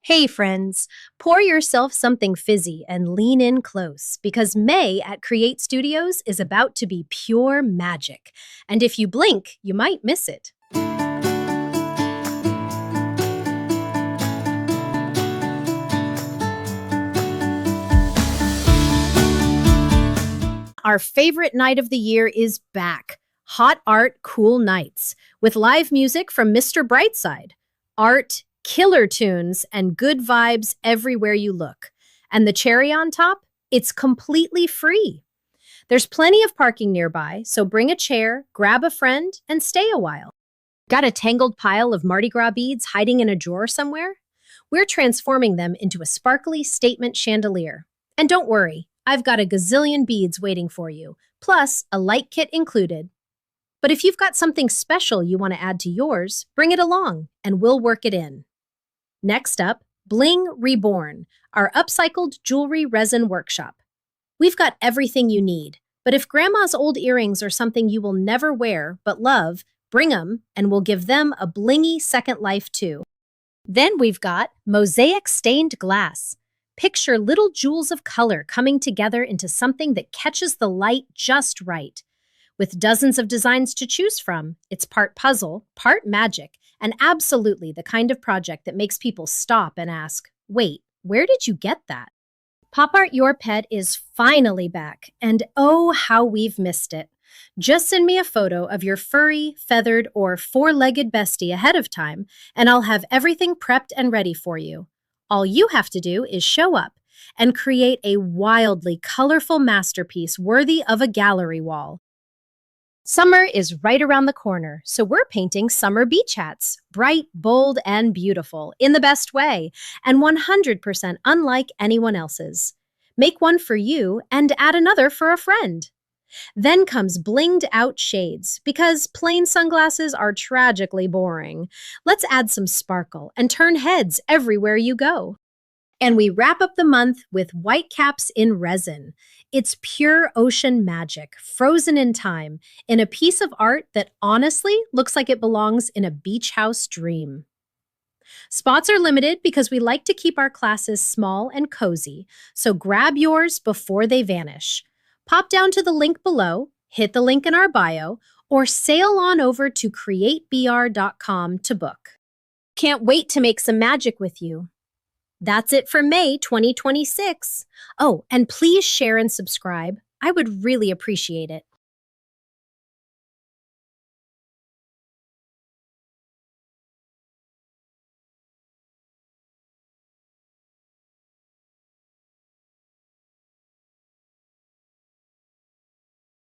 Hey, friends, pour yourself something fizzy and lean in close because May at Create Studios is about to be pure magic. And if you blink, you might miss it. Our favorite night of the year is back. Hot Art Cool Nights with live music from Mr. Brightside. Art, killer tunes, and good vibes everywhere you look. And the cherry on top? It's completely free. There's plenty of parking nearby, so bring a chair, grab a friend, and stay a while. Got a tangled pile of Mardi Gras beads hiding in a drawer somewhere? We're transforming them into a sparkly statement chandelier. And don't worry, I've got a gazillion beads waiting for you, plus a light kit included. But if you've got something special you want to add to yours, bring it along, and we'll work it in. Next up, Bling Reborn, our upcycled jewelry resin workshop. We've got everything you need, but if grandma's old earrings are something you will never wear but love, bring them and we'll give them a blingy second life too. Then we've got Mosaic Stained Glass. Picture little jewels of color coming together into something that catches the light just right. With dozens of designs to choose from, it's part puzzle, part magic, and absolutely the kind of project that makes people stop and ask, wait, where did you get that? Pop Art Your Pet is finally back, and oh, how we've missed it. Just send me a photo of your furry, feathered, or four-legged bestie ahead of time, and I'll have everything prepped and ready for you. All you have to do is show up and create a wildly colorful masterpiece worthy of a gallery wall. Summer is right around the corner, so we're painting summer beach hats. Bright, bold, and beautiful, in the best way, and 100% unlike anyone else's. Make one for you and add another for a friend. Then comes blinged out shades, because plain sunglasses are tragically boring. Let's add some sparkle and turn heads everywhere you go. And we wrap up the month with Whitecaps in resin. It's pure ocean magic, frozen in time, in a piece of art that honestly looks like it belongs in a beach house dream. Spots are limited because we like to keep our classes small and cozy, so grab yours before they vanish. Pop down to the link below, hit the link in our bio, or sail on over to createbr.com to book. Can't wait to make some magic with you. That's it for May 2026. Oh, and please share and subscribe. I would really appreciate it.